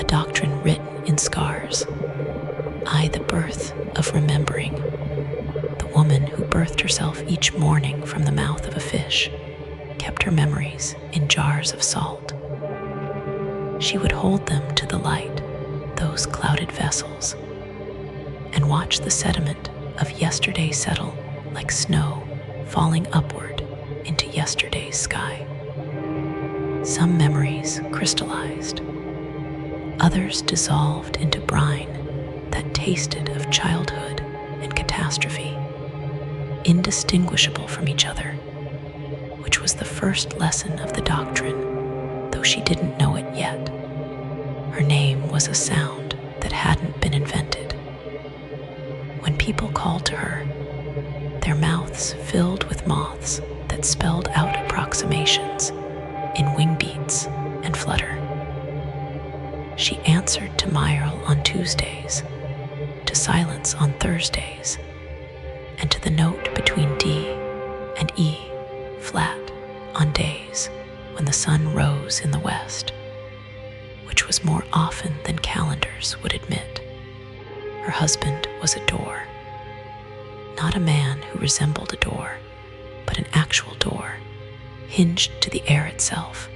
a doctrine written in scars. I, the birth of remembering, the woman who birthed herself each morning from the mouth of a fish, kept her memories in jars of salt. She would hold them to the light, those clouded vessels, and watch the sediment of yesterday settle like snow falling upward into yesterday's sky. Some memories crystallized, others dissolved into brine that tasted of childhood and catastrophe, indistinguishable from each other, which was the first lesson of the doctrine, though she didn't know it yet. Her name was a sound that hadn't been invented. When people called to her, their mouths filled with moths that spelled out approximations in wing beats and flutter. She answered to myral on Tuesdays, to silence on Thursdays, and to the note between D and E flat on days when the sun rose in the west, which was more often than calendars would admit. Her husband was a door, not a man who resembled a door, but an actual door, hinged to the air itself,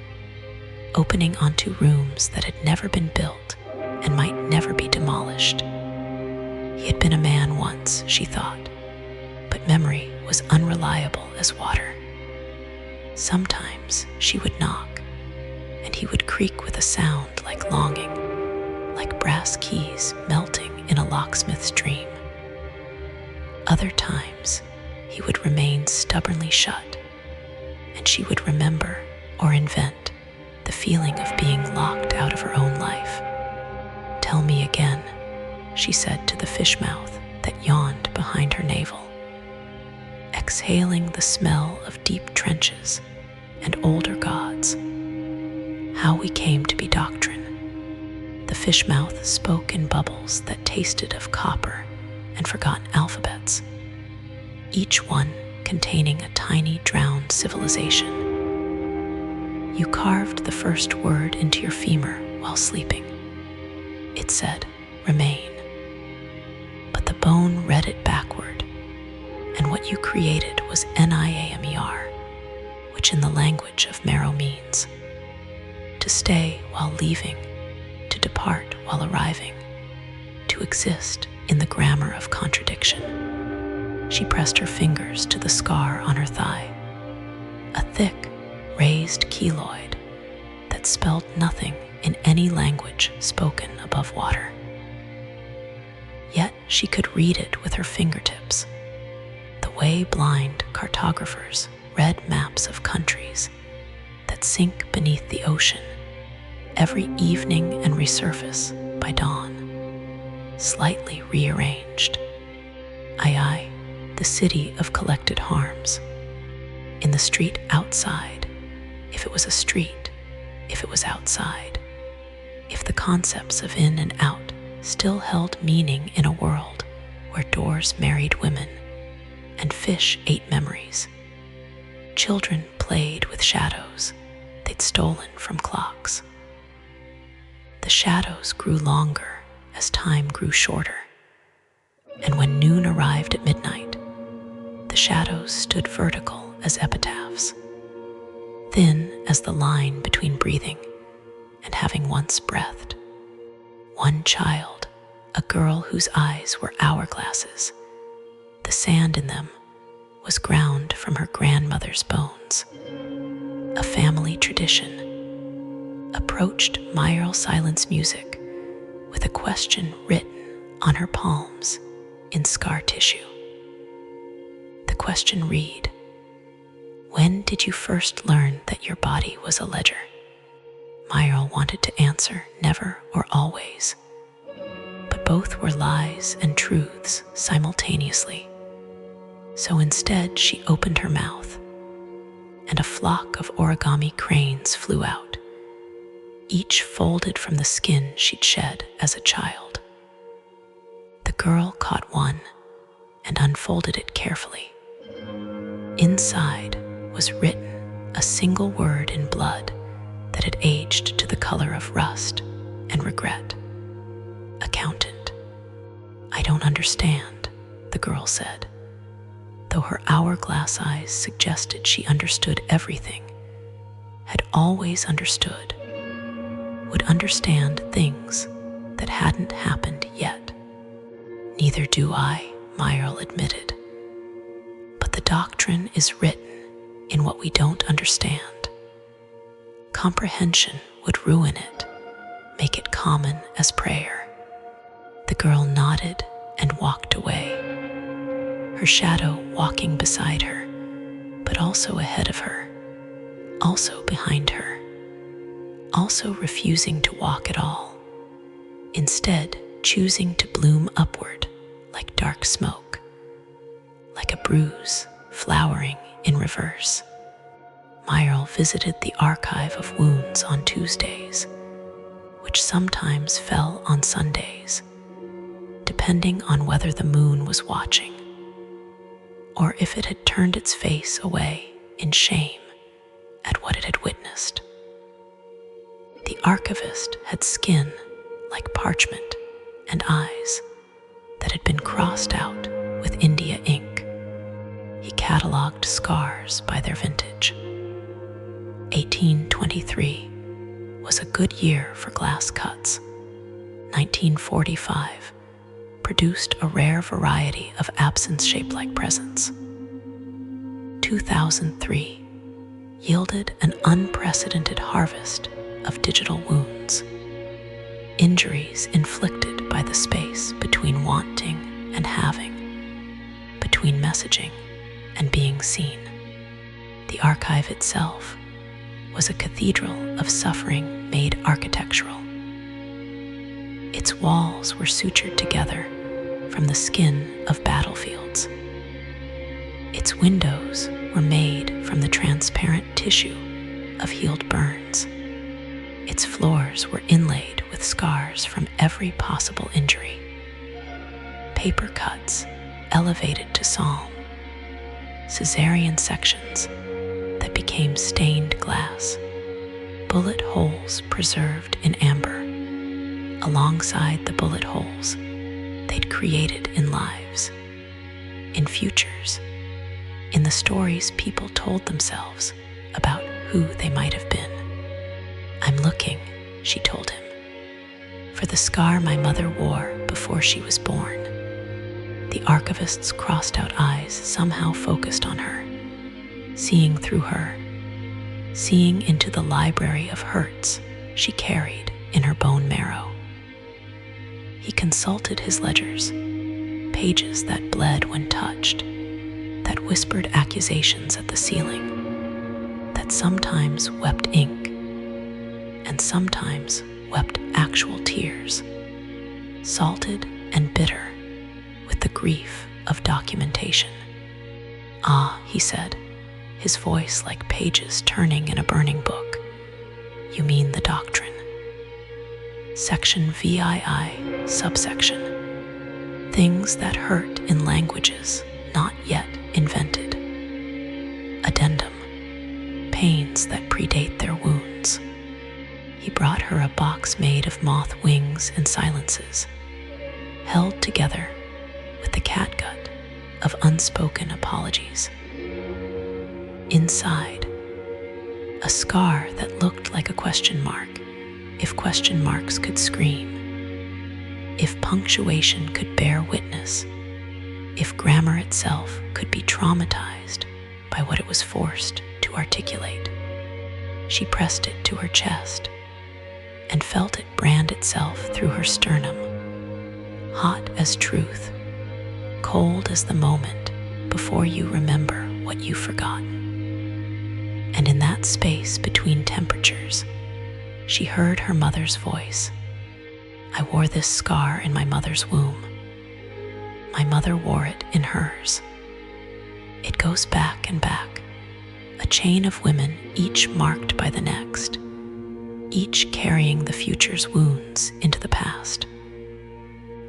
opening onto rooms that had never been built and might never be demolished. He had been a man once, she thought, but memory was unreliable as water. Sometimes she would knock, and he would creak with a sound like longing, like brass keys melting in a locksmith's dream. Other times, he would remain stubbornly shut, and she would remember or invent the feeling of being locked out of her own life. "Tell me again," she said to the fish mouth that yawned behind her navel, exhaling the smell of deep trenches and older gods. "How we came to be doctrine." The fish mouth spoke in bubbles that tasted of copper and forgotten alphabets, each one containing a tiny drowned civilization. "You carved the first word into your femur while sleeping. It said, 'Remain.' But the bone read it backward, and what you created was niamer, which in the language of marrow means to stay while leaving, to depart while arriving, to exist in the grammar of contradiction." She pressed her fingers to the scar on her thigh, a thick, raised keloid that spelled nothing in any language spoken above water. Yet she could read it with her fingertips, the way blind cartographers read maps of countries that sink beneath the ocean every evening and resurface by dawn, slightly rearranged. Ai, the city of collected harms. In the street outside, if it was a street, if it was outside, if the concepts of in and out still held meaning in a world where doors married women and fish ate memories. Children played with shadows they'd stolen from clocks. The shadows grew longer as time grew shorter, and when noon arrived at midnight, the shadows stood vertical as epitaphs, thin as the line between breathing and having once breathed. One child, a girl whose eyes were hourglasses, the sand in them was ground from her grandmother's bones. A family tradition approached myral silence music with a question written on her palms in scar tissue. The question read, "When did you first learn that your body was a ledger?" Myral wanted to answer never or always, but both were lies and truths simultaneously. So instead she opened her mouth, and a flock of origami cranes flew out, each folded from the skin she'd shed as a child. The girl caught one and unfolded it carefully. Inside was written a single word in blood that had aged to the color of rust and regret. regret. Accountant. I don't understand, the girl said, though her hourglass eyes suggested she understood everything, had always understood, would understand things that hadn't happened yet. Neither do I, Myrle admitted. But the doctrine is written in what we don't understand. Comprehension would ruin it, make it common as prayer. The girl nodded and walked away, her shadow walking beside her, but also ahead of her, also behind her, also refusing to walk at all, instead choosing to bloom upward like dark smoke, like a bruise flowering in reverse. Myrle visited the archive of wounds on Tuesdays, which sometimes fell on Sundays, depending on whether the moon was watching, or if it had turned its face away in shame at what it had witnessed. The archivist had skin like parchment and eyes that had been crossed out with India ink. He catalogued scars by their vintage. 1823 was a good year for glass cuts. 1945 produced a rare variety of absence-shaped-like presents. 2003 yielded an unprecedented harvest of digital wounds, injuries inflicted by the space between wanting and having, between messaging and being seen. The archive itself was a cathedral of suffering made architectural. Its walls were sutured together from the skin of battlefields. Its windows were made from the transparent tissue of healed burns. Its floors were inlaid with scars from every possible injury. Paper cuts elevated to psalm, Caesarean sections that became stained glass, bullet holes preserved in amber, alongside the bullet holes they'd created in lives, in futures, in the stories people told themselves about who they might have been. I'm looking, she told him, for the scar my mother wore before she was born. The archivist's crossed-out eyes somehow focused on her, seeing through her, seeing into the library of hurts she carried in her bone marrow. He consulted his ledgers, pages that bled when touched, that whispered accusations at the ceiling, that sometimes wept ink, and sometimes wept actual tears, salted and bitter with the grief of documentation. Ah, he said, his voice like pages turning in a burning book. You mean the doctrine. Section VII, subsection. Things that hurt in languages not yet invented. Addendum. Pains that predate their wounds. He brought her a box made of moth wings and silences, held together with the catgut of unspoken apologies. Inside, a scar that looked like a question mark, if question marks could scream, if punctuation could bear witness, if grammar itself could be traumatized by what it was forced to articulate. She pressed it to her chest and felt it brand itself through her sternum, hot as truth, cold as the moment before you remember what you've forgotten. And in that space between temperatures, she heard her mother's voice. I wore this scar in my mother's womb. My mother wore it in hers. It goes back and back, a chain of women each marked by the next, each carrying the future's wounds into the past.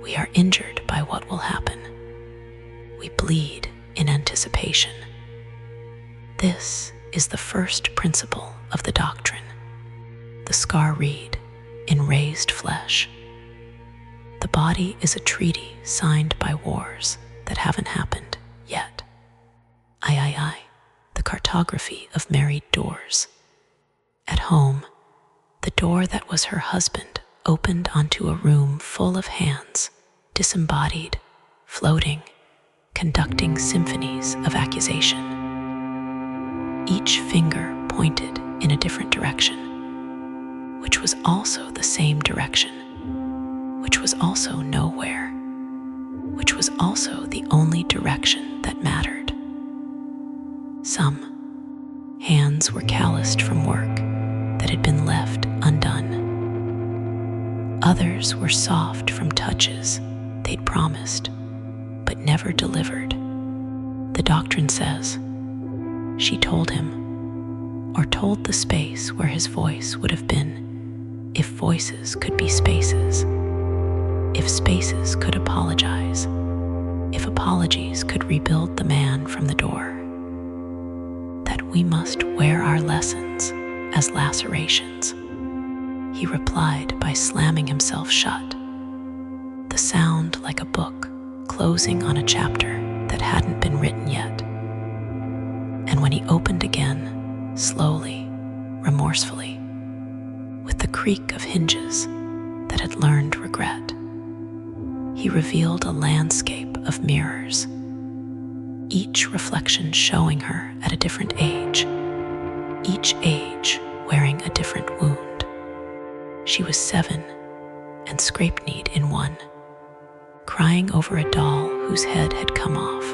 We are injured by what will happen. We bleed in anticipation. This is the first principle of the doctrine, the scar reed in in raised flesh. The body is a treaty signed by wars that haven't happened yet. The cartography of married doors. At home, the door that was her husband opened onto a room full of hands, disembodied, floating, conducting symphonies of accusation. Each finger pointed in a different direction, which was also the same direction, which was also nowhere, which was also the only direction that mattered. Some hands were calloused from work that had been left undone. Others were soft from touches they'd promised but never delivered. The doctrine says, she told him, or told the space where his voice would have been if voices could be spaces, if spaces could apologize, if apologies could rebuild the man from the door, that we must wear our lessons as lacerations. He replied by slamming himself shut, the sound like a book closing on a chapter that hadn't been written yet. And when he opened again, slowly, remorsefully, with the creak of hinges that had learned regret, he revealed a landscape of mirrors, each reflection showing her at a different age, each age wearing a different wound. She was 7 and scrape-kneed in one, crying over a doll whose head had come off,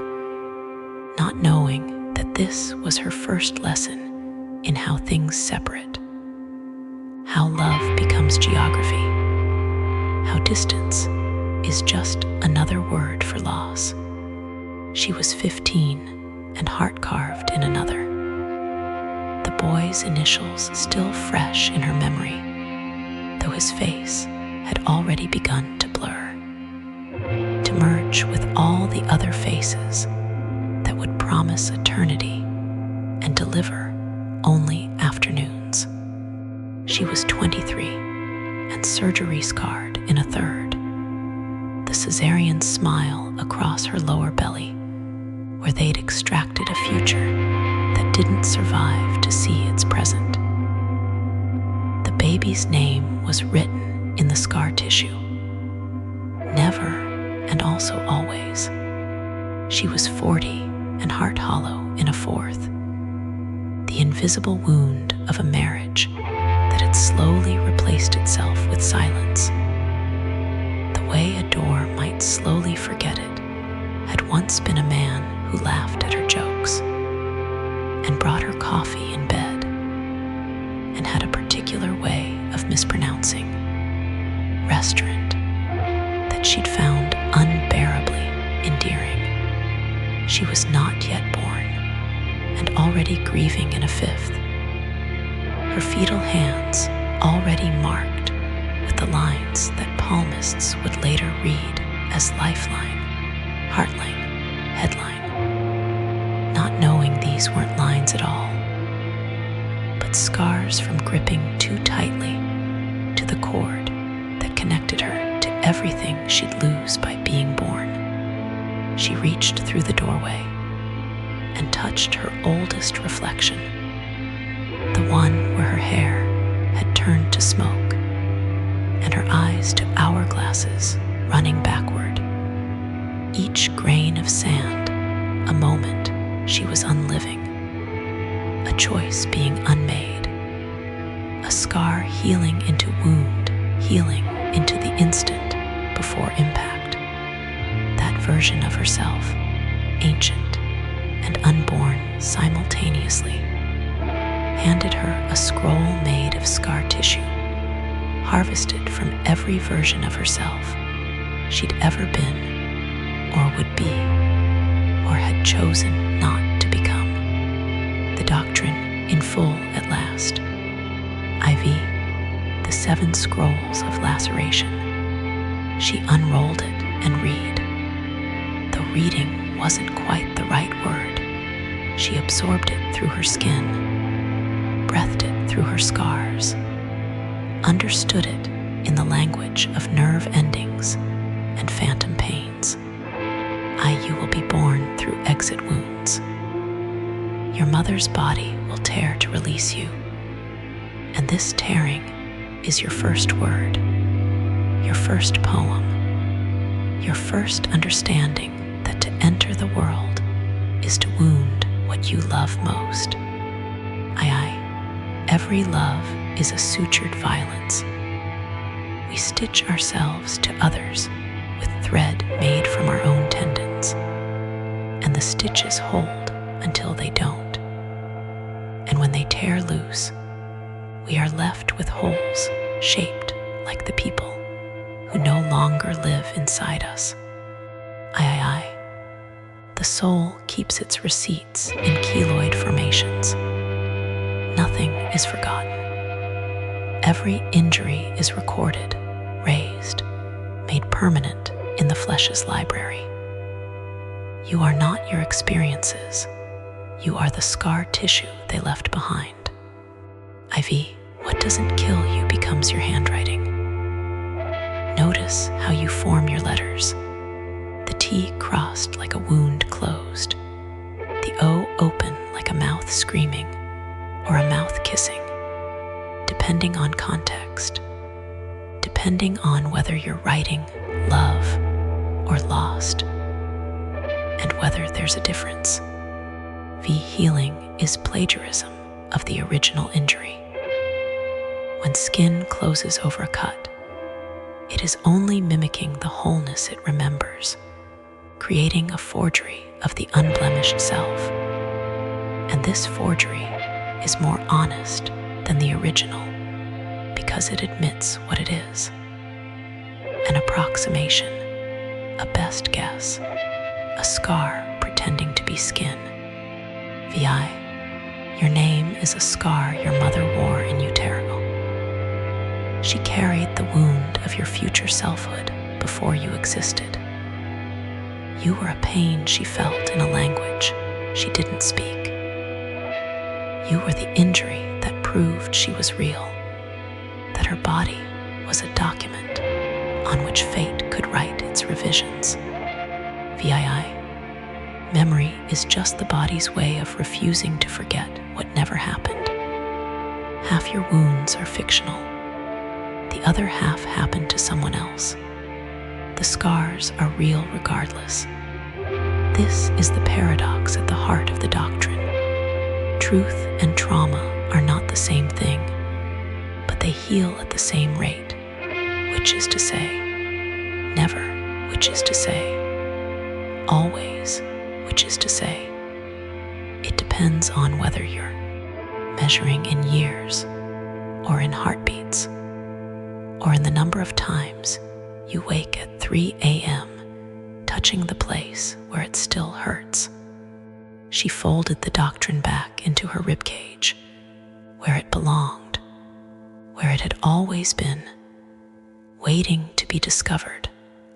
not knowing that this was her first lesson in how things separate, how love becomes geography, how distance is just another word for loss. She was 15 and heart-carved in another, the boy's initials still fresh in her memory, though his face had already begun to blur, to merge with all the other faces that would promise eternity and deliver only afternoons. She was 23 and surgery-scarred in a third, the cesarean smile across her lower belly, where they'd extracted a future that didn't survive to see its present. The baby's name was written in the scar tissue. Never and also always. She was 40 and heart hollow in a fourth. The invisible wound of a marriage that had slowly replaced itself with silence. The way a door might slowly forget it had once been a man who laughed at her jokes and brought her coffee in bed and had a particular way of mispronouncing restaurant that she'd found unbearably endearing. She was not yet born and already grieving in a fifth, her fetal hands already marked with the lines that palmists would later read as lifeline, heartline, headline, not knowing these weren't lines at all, but scars from gripping too tightly to the cord that connected her to everything she'd lose by being born. She reached through the doorway and touched her oldest reflection, the one where her hair had turned to smoke and her eyes to hourglasses running backward. Each grain of sand, a moment she was unliving, a choice being unmade, a scar healing into wound, healing into the instant before impact. That version of herself, ancient and unborn simultaneously, handed her a scroll made of scar tissue, harvested from every version of herself she'd ever been or would be, or had chosen not to become. The doctrine in full at last. IV, the 7 scrolls of laceration. She unrolled it and read. Though reading wasn't quite the right word, she absorbed it through her skin, breathed it through her scars, understood it in the language of nerve endings and phantom pains. You will be born through exit wounds. Your mother's body will tear to release you, and this tearing is your first word, your first poem, your first understanding that to enter the world is to wound what you love most. Every love is a sutured violence. We stitch ourselves to others with thread made from our own tendons, and the stitches hold until they don't. And when they tear loose, we are left with holes shaped like the people who no longer live inside us. The soul keeps its receipts in keloid formations. Nothing is forgotten. Every injury is recorded, raised, made permanent in the flesh's library. You are not your experiences. You are the scar tissue they left behind. What doesn't kill you becomes your handwriting. Notice how you form your letters. The T crossed like a wound closed. The O open like a mouth screaming, or a mouth kissing, depending on context, depending on whether you're writing love or lost, and whether there's a difference. Healing is plagiarism of the original injury. When skin closes over a cut, it is only mimicking the wholeness it remembers, creating a forgery of the unblemished self. And this forgery is more honest than the original because it admits what it is. An approximation, a best guess, a scar pretending to be skin. Your name is a scar your mother wore in utero. She carried the wound of your future selfhood before you existed. You were a pain she felt in a language she didn't speak. You were the injury that proved she was real, that her body was a document on which fate could write its revisions. Memory is just the body's way of refusing to forget what never happened. Half your wounds are fictional. The other half happened to someone else. The scars are real regardless. This is the paradox at the heart of the doctrine. Truth and trauma are not the same thing, but they heal at the same rate, which is to say, never, which is to say, always, which is to say, it depends on whether you're measuring in years, or in heartbeats, or in the number of times you wake at 3 a.m., touching the place where it still hurts. She folded the doctrine back into her ribcage, where it belonged, where it had always been, waiting to be discovered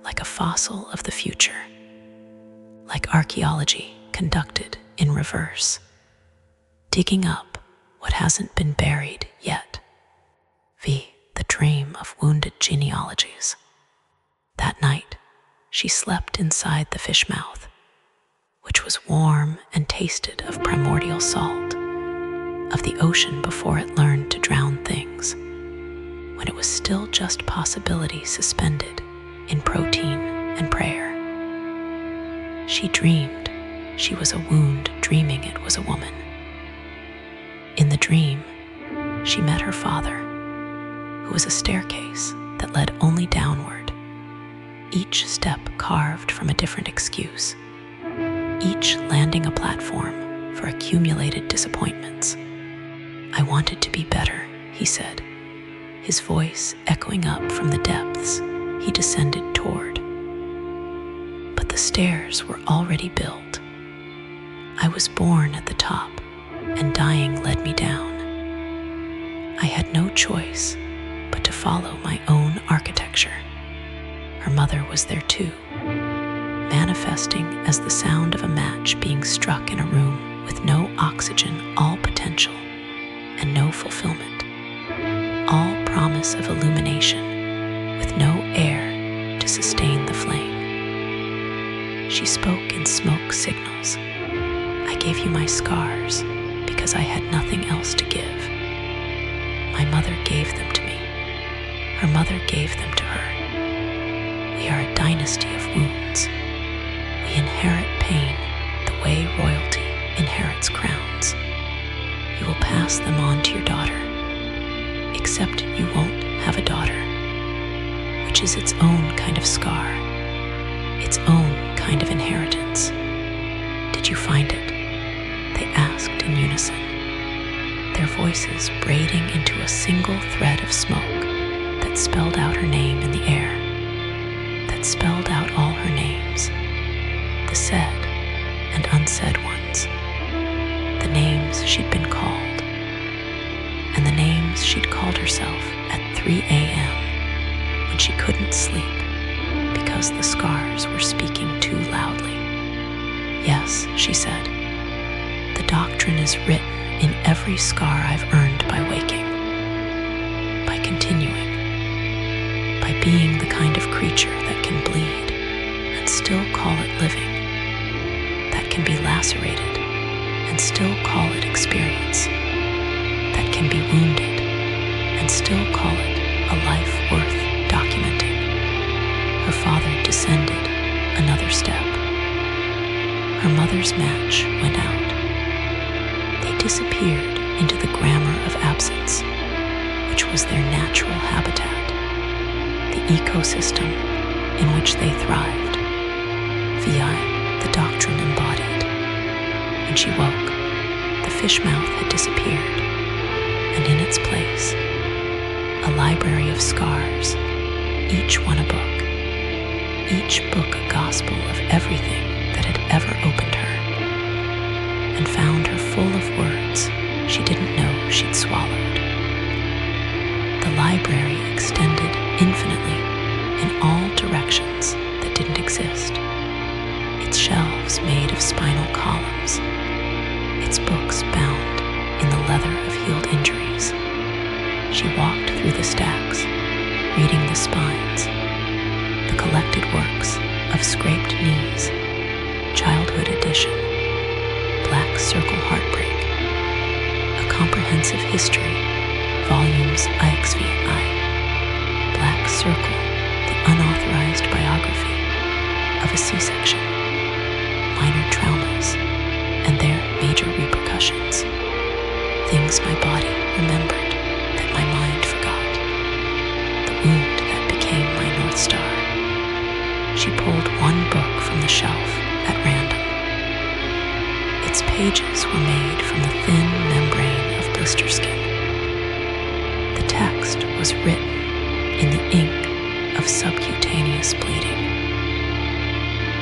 like a fossil of the future, like archaeology conducted in reverse, digging up what hasn't been buried yet. The dream of wounded genealogies. That night, she slept inside the fish mouth, which was warm and tasted of primordial salt, of the ocean before it learned to drown things, when it was still just possibility suspended in protein and prayer. She dreamed she was a wound, dreaming it was a woman. In the dream, she met her father, who was a staircase that led only downward, each step carved from a different excuse, each landing a platform for accumulated disappointments. "I wanted to be better," he said, his voice echoing up from the depths he descended toward. But the stairs were already built. I was born at the top, and dying led me down. I had no choice but to follow my own architecture. Her mother was there too, manifesting as the sound of a match being struck in a room with no oxygen, all potential and no fulfillment, all promise of illumination with no air to sustain the flame. She spoke in smoke signals. I gave you my scars because I had nothing else to give. My mother gave them to me. Her mother gave them to her. We are a dynasty of wounds. We inherit pain the way royalty inherits crowns. You will pass them on to your daughter, except you won't have a daughter, which is its own kind of scar, its own kind of inheritance. Did you find it? They asked in unison, their voices braiding into a single thread of smoke that spelled out her name in the air, that spelled out all her names, the said and unsaid ones, the names she'd been called, and the names she'd called herself at 3 a.m. when she couldn't sleep because the scars were speaking too loudly. Yes, she said, the doctrine is written in every scar I've earned by waking, by continuing, by being the kind of creature that can bleed and still call it living, that can be lacerated and still call it experience, that can be wounded and still call it a life worth documenting. Her father descended another step. Her mother's match went out. They disappeared into the grammar of absence, which was their natural habitat, the ecosystem in which they thrived, vi the doctrine embodied. When she woke, the fish mouth had disappeared, and in its place, a library of scars, each one a book, each book a gospel of everything that had ever opened her, and found her full of words she didn't know she'd swallowed. The library extended infinitely in all directions that didn't exist, its shelves made of spinal columns, its books bound in the leather of healed injuries. She walked through the stacks, reading the spines, the collected works of scraped knees, childhood edition, black circle heartbreak, a comprehensive history, volumes IXVI, black circle, the unauthorized biography of a C-section, minor traumas, and their major repercussions, things my body remembered that my mind forgot, the wound that became my North Star. She pulled one book from the shelf at random. Its pages were made from the thin membrane of blister skin. The text was written in the ink of subcutaneous bleeding.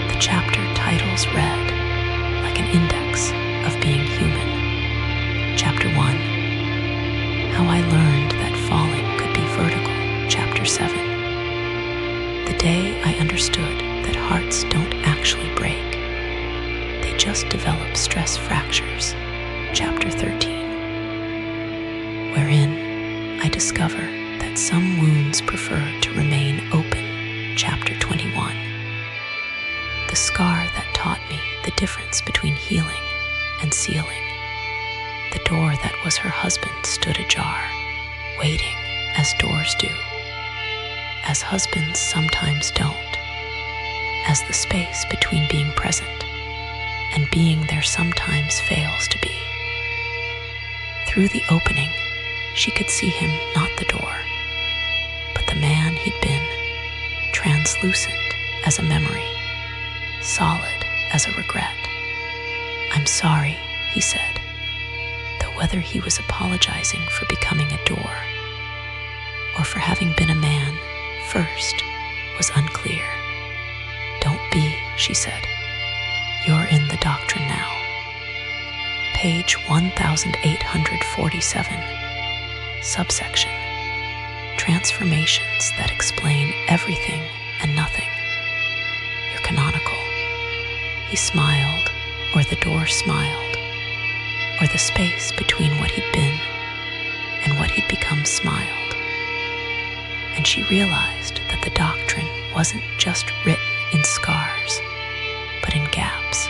The chapter titles read like an index of being human. Chapter 1, How I Learned That Falling Could Be Vertical. Chapter 7, The Day I Understood that hearts don't actually break. They just develop stress fractures. Chapter 13, wherein I discover that some wounds prefer to remain open. Chapter 21, the scar that taught me the difference between healing and sealing. The door that was her husband stood ajar, waiting as doors do, as husbands sometimes don't, as the space between being present and being there sometimes fails to be. Through the opening, she could see him, not the door, but the man he'd been, translucent as a memory, solid as a regret. I'm sorry, he said, though whether he was apologizing for becoming a door or for having been a man first was unclear. Don't be, she said. You're in the doctrine now. Page 1847, subsection, transformations that explain everything and nothing. You're canonical. He smiled, or the door smiled, or the space between what he'd been and what he'd become smiled. and she realized that the doctrine wasn't just written in scars, but in gaps,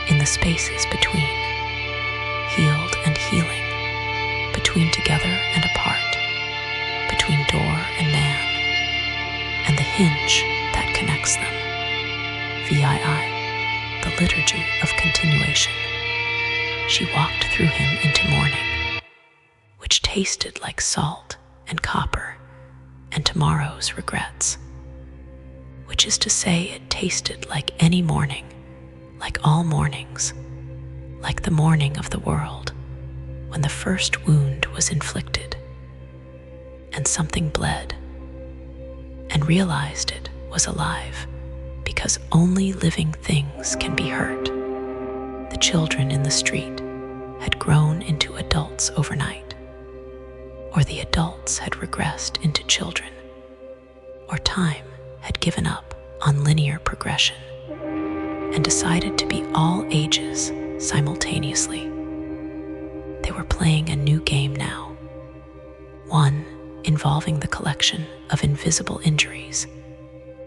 in the spaces between, healed and healing, between together and apart, between door and man, and the hinge that connects them. VII, the liturgy of continuation. She walked through him into morning, which tasted like salt and copper and tomorrow's regrets, which is to say it tasted like any morning, like all mornings, like the morning of the world, when the first wound was inflicted, and something bled, and realized it was alive, because only living things can be hurt. The children in the street had grown into adults overnight, or the adults had regressed into children, or time had given up on linear progression and decided to be all ages simultaneously. They were playing a new game now, one involving the collection of invisible injuries,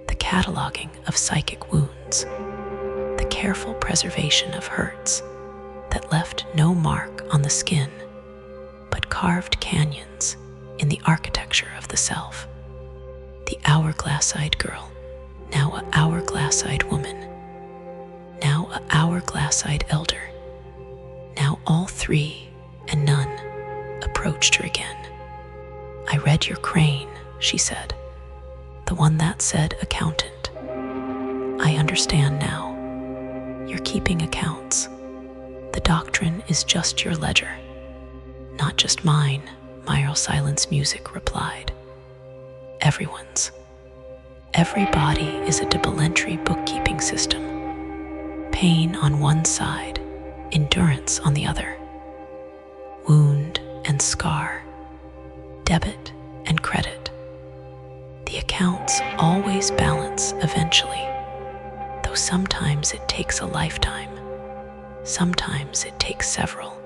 the cataloging of psychic wounds, the careful preservation of hurts that left no mark on the skin, but carved canyons in the architecture of the self. The hourglass-eyed girl, now a hourglass-eyed woman, now a hourglass-eyed elder, now all three and none, approached her again. "I read your crane," she said, "the one that said accountant. I understand now. You're keeping accounts. The doctrine is just your ledger." "Not just mine," Myral Silence Music replied. "Everyone's. Every body is a debellentry bookkeeping system. Pain on one side, endurance on the other. Wound and scar, debit and credit. The accounts always balance eventually, though sometimes it takes a lifetime, sometimes it takes several.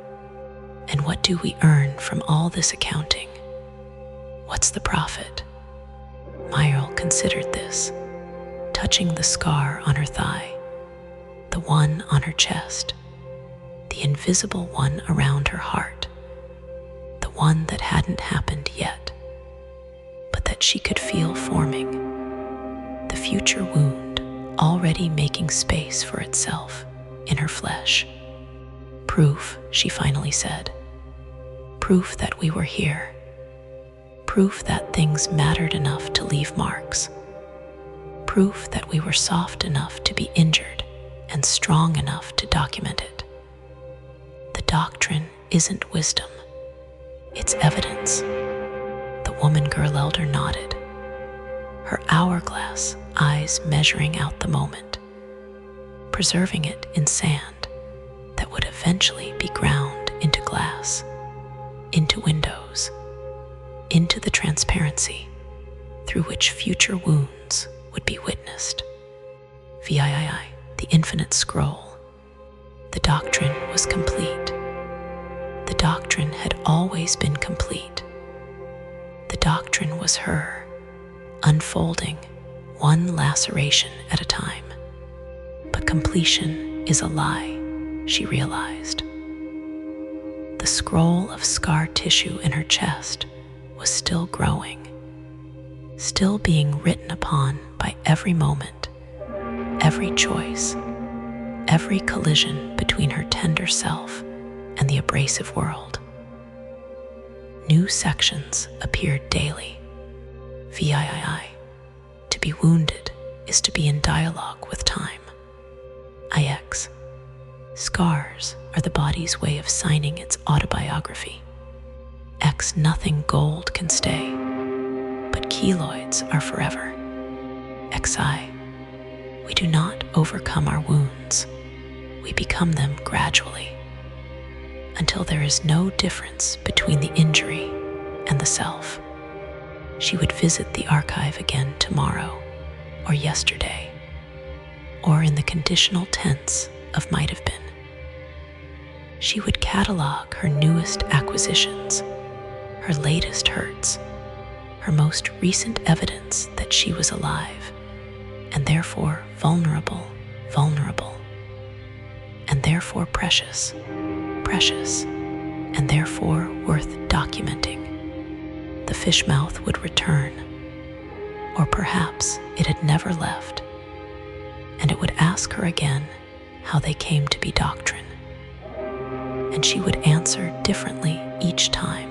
And what do we earn from all this accounting? What's the profit?" Myral considered this, touching the scar on her thigh, the one on her chest, the invisible one around her heart, the one that hadn't happened yet, but that she could feel forming, the future wound already making space for itself in her flesh. "Proof," she finally said. "Proof that we were here. Proof that things mattered enough to leave marks. Proof that we were soft enough to be injured and strong enough to document it. The doctrine isn't wisdom, it's evidence." The woman-girl elder nodded, her hourglass eyes measuring out the moment, preserving it in sand that would eventually be ground into glass, into windows, into the transparency through which future wounds would be witnessed. VII, the infinite scroll. The doctrine was complete. The doctrine had always been complete. The doctrine was her, unfolding one laceration at a time. But completion is a lie, she realized. The scroll of scar tissue in her chest was still growing, still being written upon by every moment, every choice, every collision between her tender self and the abrasive world. New sections appeared daily. VII, to be wounded is to be in dialogue with time. IX, scars are the body's way of signing its autobiography. X, nothing gold can stay, but keloids are forever. XI, we do not overcome our wounds, we become them gradually, until there is no difference between the injury and the self. She would visit the archive again tomorrow, or yesterday, or in the conditional tense of might have been. She would catalog her newest acquisitions, her latest hurts, her most recent evidence that she was alive, and therefore vulnerable, and therefore precious, and therefore worth documenting. The fish mouth would return, or perhaps it had never left, and it would ask her again how they came to be doctrine. And she would answer differently each time,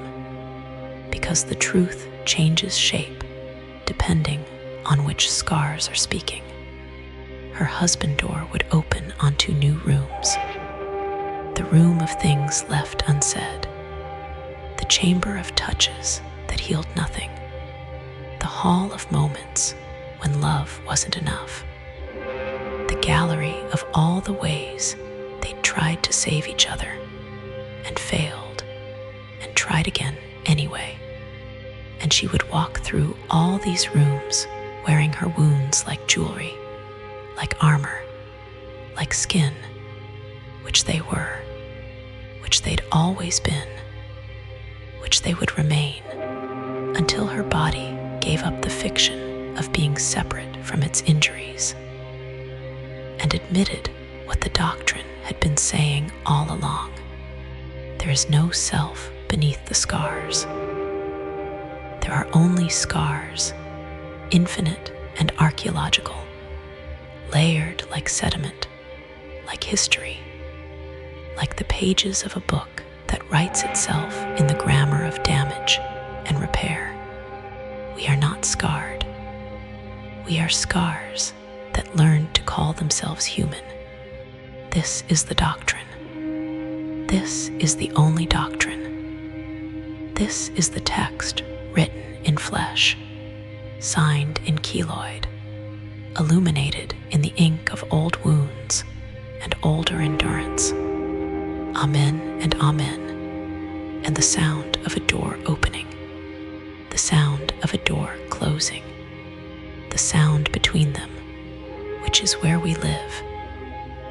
because the truth changes shape depending on which scars are speaking. Her husband door would open onto new rooms, the room of things left unsaid, the chamber of touches that healed nothing, the hall of moments when love wasn't enough, the gallery of all the ways they tried to save each other and failed and tried again anyway. And she would walk through all these rooms wearing her wounds like jewelry, like armor, like skin, which they were, which they'd always been, which they would remain, until her body gave up the fiction of being separate from its injuries and admitted what the doctrine had been saying all along. There is no self beneath the scars. There are only scars, infinite and archaeological, layered like sediment, like history, like the pages of a book that writes itself in the grammar of damage and repair. We are not scarred. We are scars that learned to call themselves human. This is the doctrine. This is the only doctrine. This is the text written in flesh, signed in keloid, illuminated in the ink of old wounds and older endurance. Amen and amen, and the sound of a door opening, the sound of a door closing, the sound between them, which is where we live,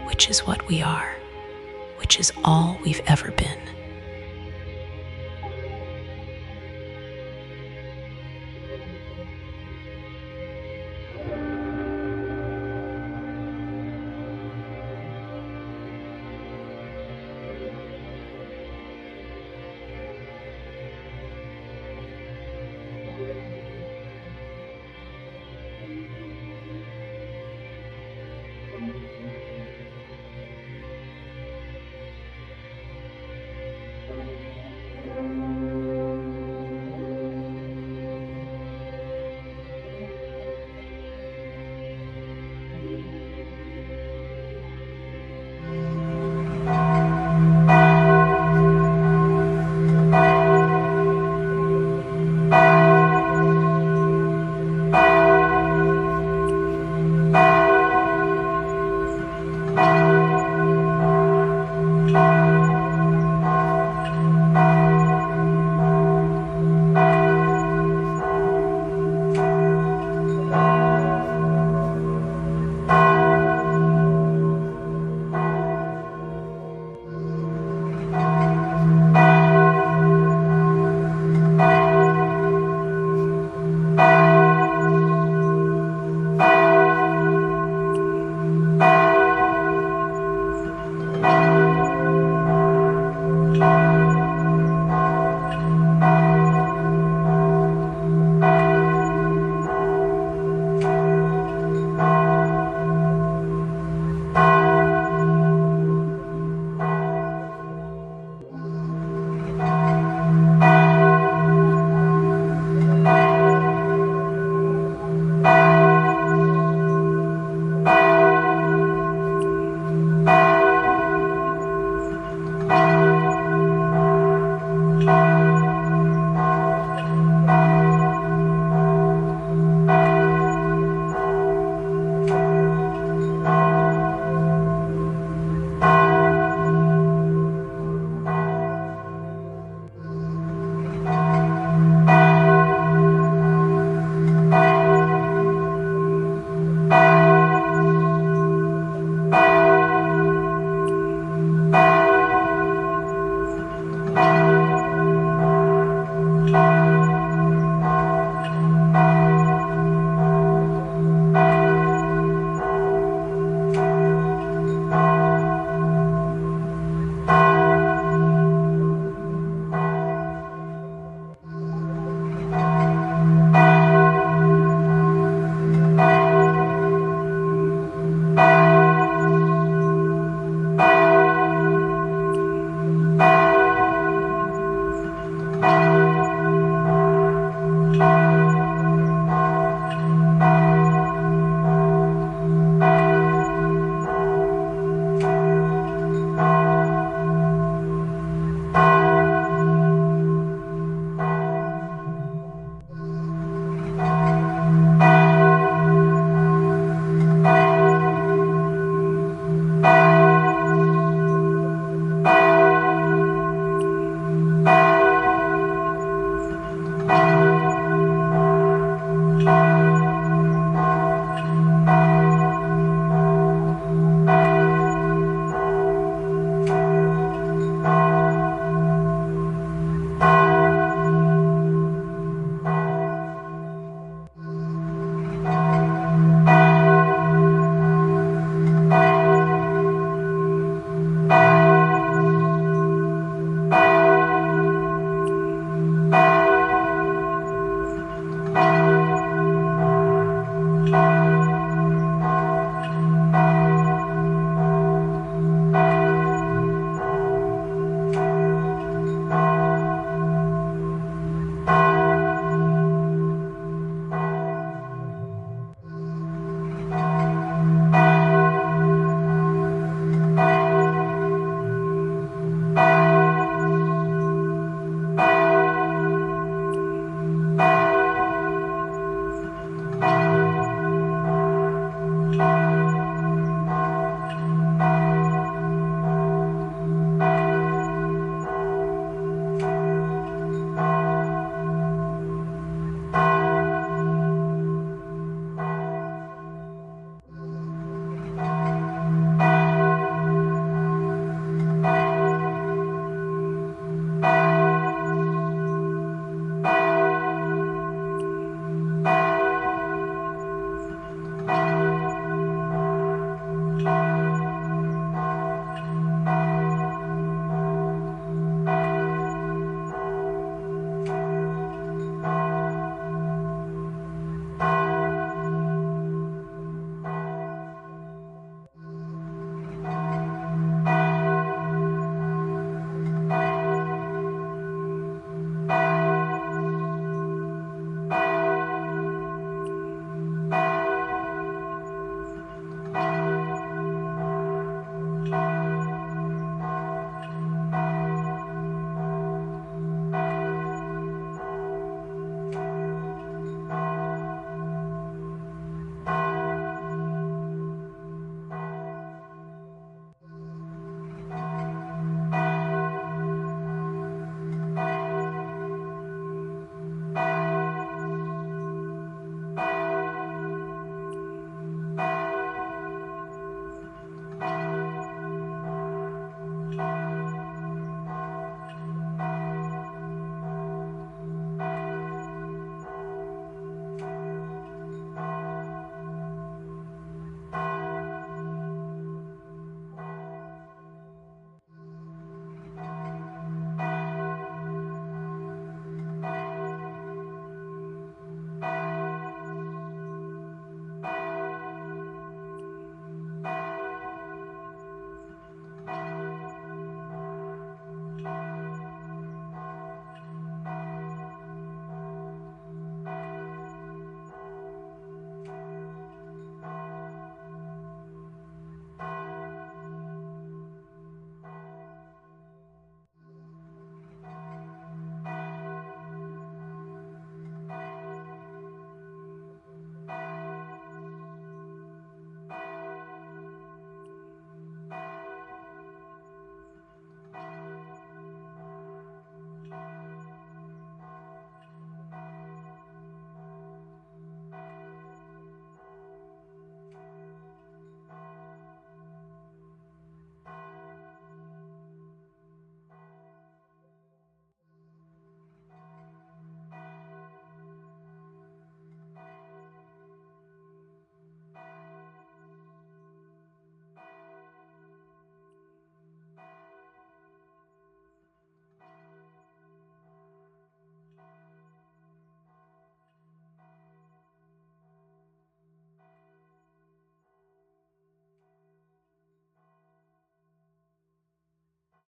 which is what we are, which is all we've ever been.